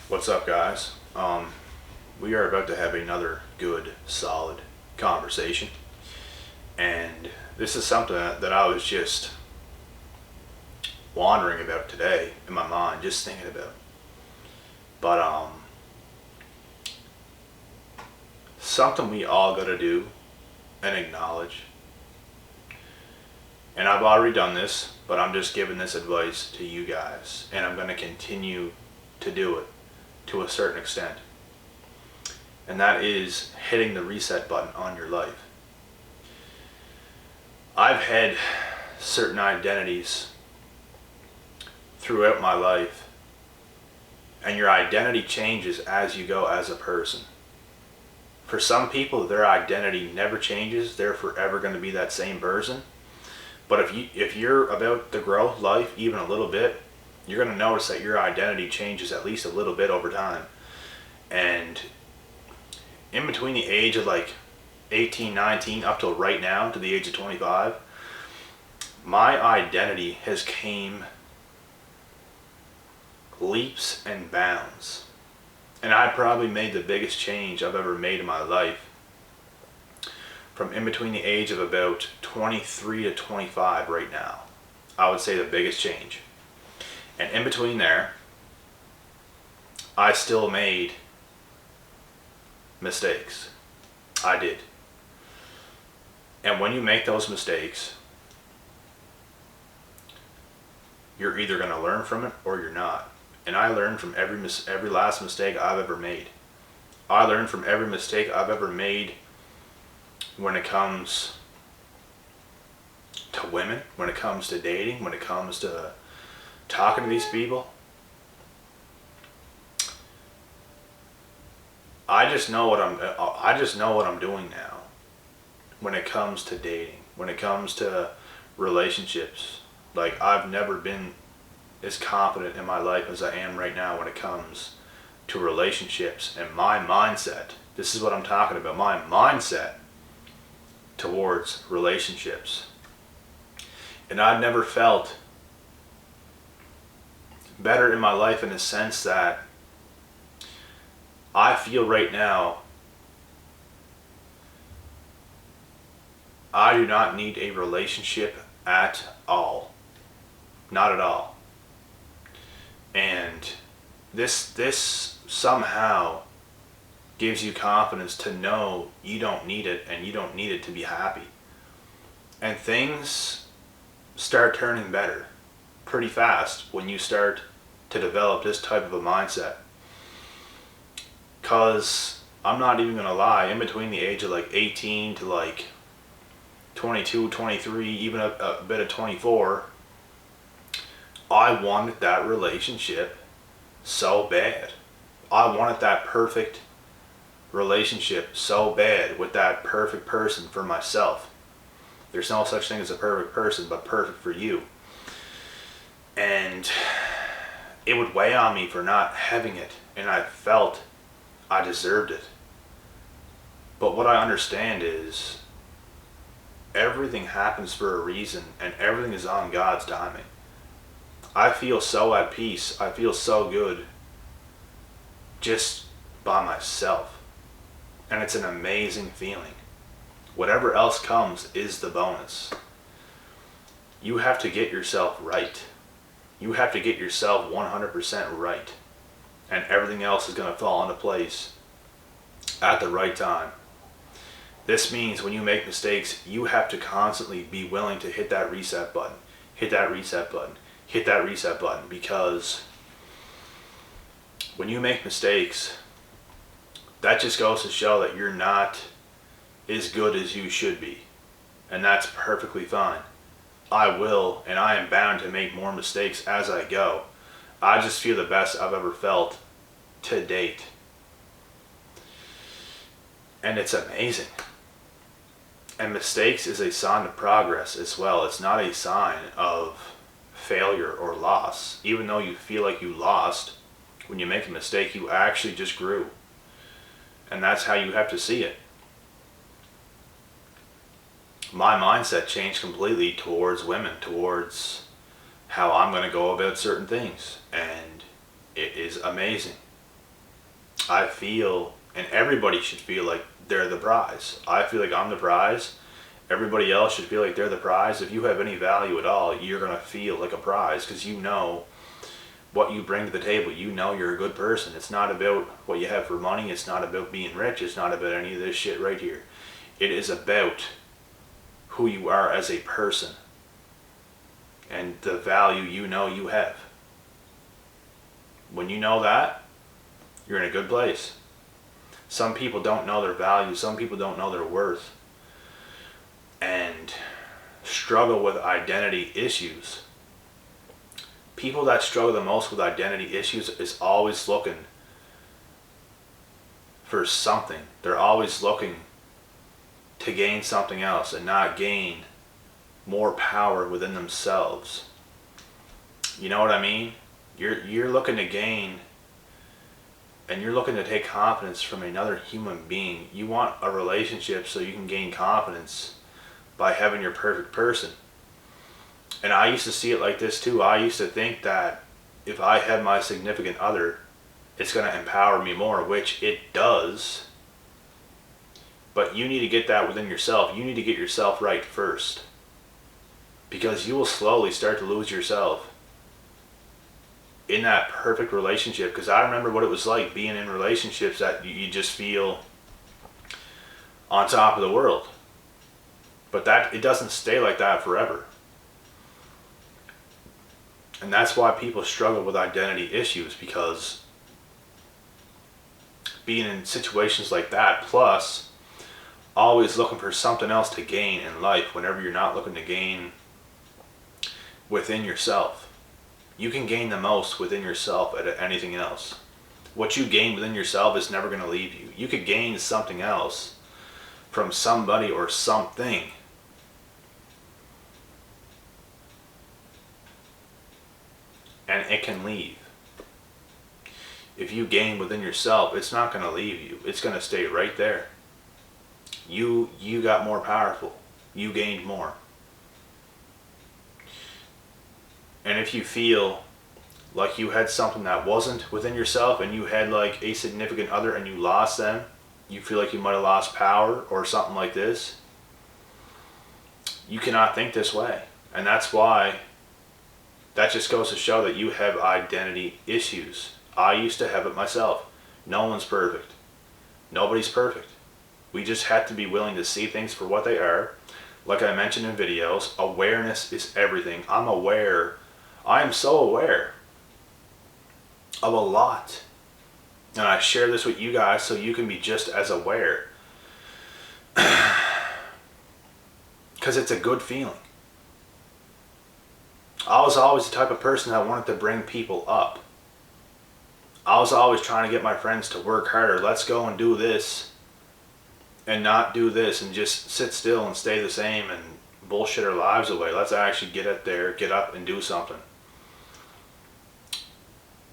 What's up, guys? We are about to have another good, solid conversation, and this is something that I was just wandering about today in my mind, just thinking about. But something we all gotta do and acknowledge. And I've already done this, but I'm just giving this advice to you guys, and I'm gonna continue to do it to a certain extent. And that is hitting the reset button on your life. I've had certain identities throughout my life, and your identity changes as you go as a person. For some people, their identity never changes. They're forever going to be that same person. But if you're about to grow life even a little bit, you're going to notice that your identity changes at least a little bit over time. And in between the age of like 18, 19 up till right now to the age of 25, my identity has came leaps and bounds. And I probably made the biggest change I've ever made in my life from in between the age of about 23 to 25 right now. I would say the biggest change. And in between there, I still made mistakes. I did. And when you make those mistakes, you're either going to learn from it or you're not. And I learned from every last mistake I've ever made. I learned from every mistake I've ever made when it comes to women, when it comes to dating, when it comes to talking to these people. I just know what I'm doing now when it comes to dating, when it comes to relationships. Like, I've never been as confident in my life as I am right now when it comes to relationships and my mindset. This is what I'm talking about, my mindset towards relationships. And I've never felt better in my life in the sense that I feel right now I do not need a relationship at all. Not at all. And this somehow gives you confidence to know you don't need it, and you don't need it to be happy. And things start turning better pretty fast when you start to develop this type of a mindset. Cause I'm not even gonna lie, in between the age of like 18 to like 22, 23, even a bit of 24, I wanted that relationship so bad. I wanted that perfect relationship so bad with that perfect person for myself. There's no such thing as a perfect person, but perfect for you. And it would weigh on me for not having it, and I felt I deserved it. But what I understand is everything happens for a reason, and everything is on God's timing. I feel so at peace. I feel so good just by myself. And it's an amazing feeling. Whatever else comes is the bonus. You have to get yourself right. You have to get yourself 100% right. And everything else is going to fall into place at the right time. This means when you make mistakes, you have to constantly be willing to hit that reset button. Hit that reset button. Hit that reset button. Because when you make mistakes, that just goes to show that you're not as good as you should be. And that's perfectly fine. I will, and I am bound to make more mistakes as I go. I just feel the best I've ever felt to date. And it's amazing. And mistakes is a sign of progress as well. It's not a sign of failure or loss. Even though you feel like you lost, when you make a mistake, you actually just grew. And that's how you have to see it. My mindset changed completely towards women, towards how I'm going to go about certain things. And it is amazing. I feel, and everybody should feel like they're the prize. I feel like I'm the prize. Everybody else should feel like they're the prize. If you have any value at all, you're going to feel like a prize because you know what you bring to the table. You know you're a good person. It's not about what you have for money. It's not about being rich. It's not about any of this shit right here. It is about who you are as a person and the value you know you have. When you know that, you're in a good place. Some people don't know their value. Some people don't know their worth and struggle with identity issues. People that struggle the most with identity issues is always looking for something. They're always looking to gain something else and not gain more power within themselves. You know what I mean? You're looking to gain, and you're looking to take confidence from another human being. You want a relationship so you can gain confidence by having your perfect person. And I used to see it like this too. I used to think that if I had my significant other, it's going to empower me more, which it does. But you need to get that within yourself. You need to get yourself right first, because you will slowly start to lose yourself in that perfect relationship. Because I remember what it was like being in relationships that you just feel on top of the world. But that it doesn't stay like that forever. And that's why people struggle with identity issues, because being in situations like that, plus always looking for something else to gain in life whenever you're not looking to gain within yourself. You can gain the most within yourself at anything else. What you gain within yourself is never going to leave you. You could gain something else from somebody or something, and it can leave. If you gain within yourself, it's not going to leave you. It's going to stay right there. You got more powerful. You gained more. And if you feel like you had something that wasn't within yourself, and you had like a significant other and you lost them, you feel like you might have lost power or something like this, you cannot think this way. And that's why, that just goes to show that you have identity issues. I used to have it myself. No one's perfect. Nobody's perfect. We just have to be willing to see things for what they are. Like I mentioned in videos, awareness is everything. I'm aware. I am so aware of a lot. And I share this with you guys so you can be just as aware. Because it's a good feeling. I was always the type of person that wanted to bring people up. I was always trying to get my friends to work harder. Let's go and do this and not do this and just sit still and stay the same and bullshit our lives away. Let's actually get up there, get up and do something.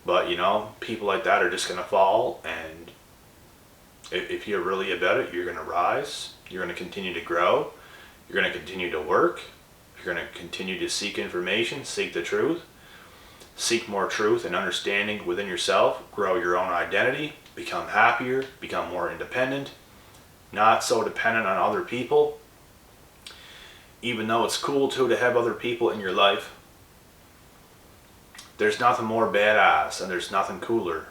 But you know, people like that are just going to fall, and if you're really about it, you're going to rise, you're going to continue to grow, you're going to continue to work, you're going to continue to seek information, seek the truth, seek more truth and understanding within yourself, grow your own identity, become happier, become more independent, not so dependent on other people. Even though it's cool too to have other people in your life, there's nothing more badass and there's nothing cooler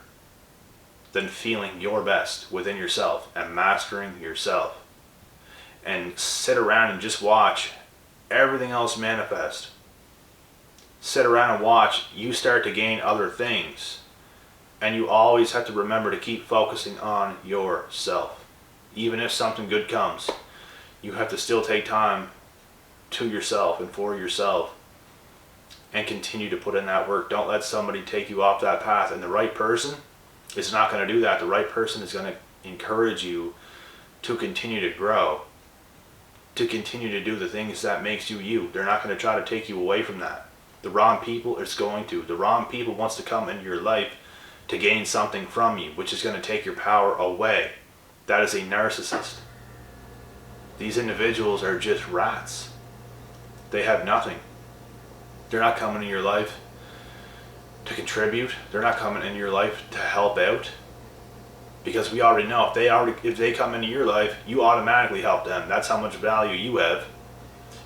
than feeling your best within yourself and mastering yourself. And sit around and just watch everything else manifest. Sit around and watch you start to gain other things. And you always have to remember to keep focusing on yourself. Even if something good comes, you have to still take time to yourself and for yourself and continue to put in that work. Don't let somebody take you off that path. And the right person is not going to do that. The right person is going to encourage you to continue to grow, to continue to do the things that makes you you. They're not going to try to take you away from that. The wrong people is going to. The wrong people wants to come into your life to gain something from you, which is going to take your power away. That is a narcissist. These individuals are just rats. They have nothing. They're not coming in your life to contribute. They're not coming in your life to help out. Because we already know if they come into your life, you automatically help them. That's how much value you have.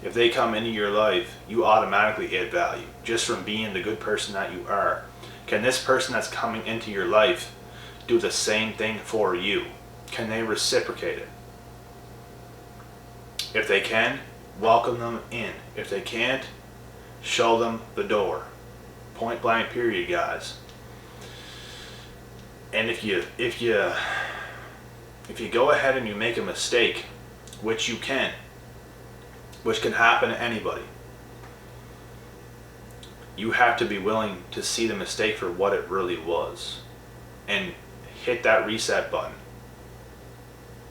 If they come into your life, you automatically add value just from being the good person that you are. Can this person that's coming into your life do the same thing for you? Can they reciprocate it? If they can, welcome them in. If they can't, show them the door. Point blank period, guys. And if you go ahead and you make a mistake, which can happen to anybody, you have to be willing to see the mistake for what it really was and hit that reset button.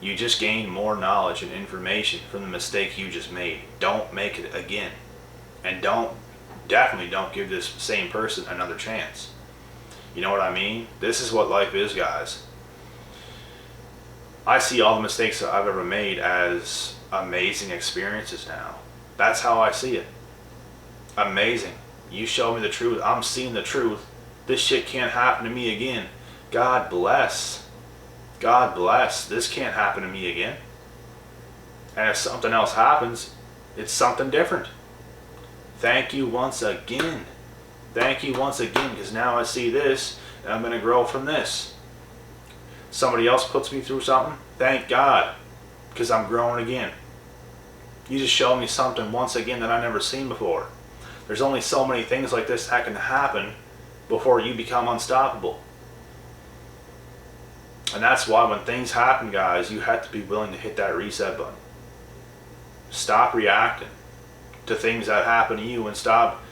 You just gained more knowledge and information from the mistake you just made. Don't make it again. And definitely don't give this same person another chance. You know what I mean? This is what life is, guys. I see all the mistakes that I've ever made as amazing experiences now. That's how I see it. Amazing. You show me the truth. I'm seeing the truth. This shit can't happen to me again. God bless. God bless. This can't happen to me again. And if something else happens, it's something different. Thank you once again. Thank you once again, because now I see this and I'm going to grow from this. Somebody else puts me through something. Thank God, because I'm growing again. You just showed me something once again that I've never seen before. There's only so many things like this that can happen before you become unstoppable. And that's why when things happen, guys, you have to be willing to hit that reset button. Stop reacting to things that happen to you and stop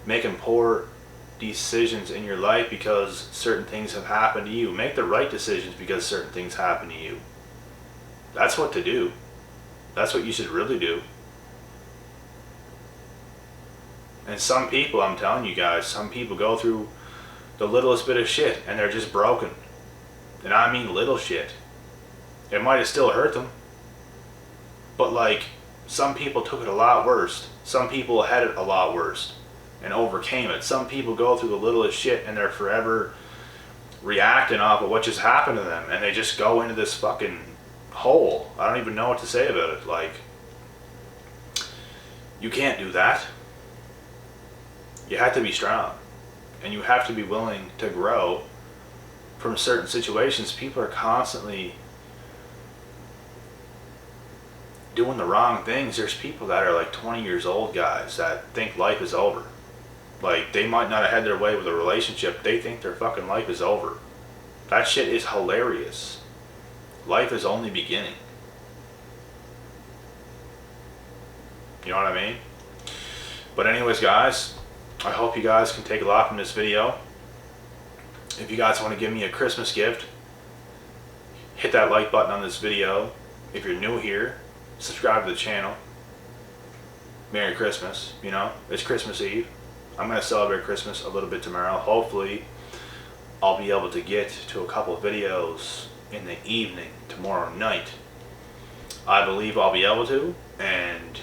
making poor decisions in your life because certain things have happened to you. Make the right decisions because certain things happen to you. That's what to do. That's what you should really do. And some people, I'm telling you guys, some people go through the littlest bit of shit and they're just broken. And I mean little shit. It might have still hurt them. But like, some people took it a lot worse. Some people had it a lot worse and overcame it. Some people go through the littlest shit and they're forever reacting off of what just happened to them. And they just go into this fucking hole. I don't even know what to say about it. Like, you can't do that. You have to be strong. And you have to be willing to grow from certain situations. People are constantly doing the wrong things. There's people that are like 20 years old, guys, that think life is over. Like, they might not have had their way with a relationship. They think their fucking life is over. That shit is hilarious. Life is only beginning. You know what I mean? But anyways, guys, I hope you guys can take a lot from this video. If you guys want to give me a Christmas gift, hit that like button on this video. If you're new here, subscribe to the channel. Merry Christmas. You know, it's Christmas Eve. I'm going to celebrate Christmas a little bit tomorrow. Hopefully, I'll be able to get to a couple of videos in the evening tomorrow night. I believe I'll be able to, and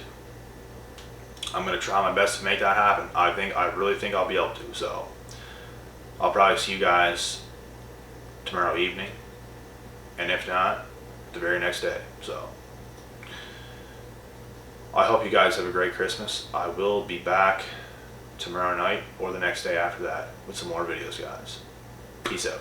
I'm going to try my best to make that happen. I really think I'll be able to, so I'll probably see you guys tomorrow evening, and if not, the very next day. So I hope you guys have a great Christmas. I will be back tomorrow night or the next day after that with some more videos, guys. Peace out.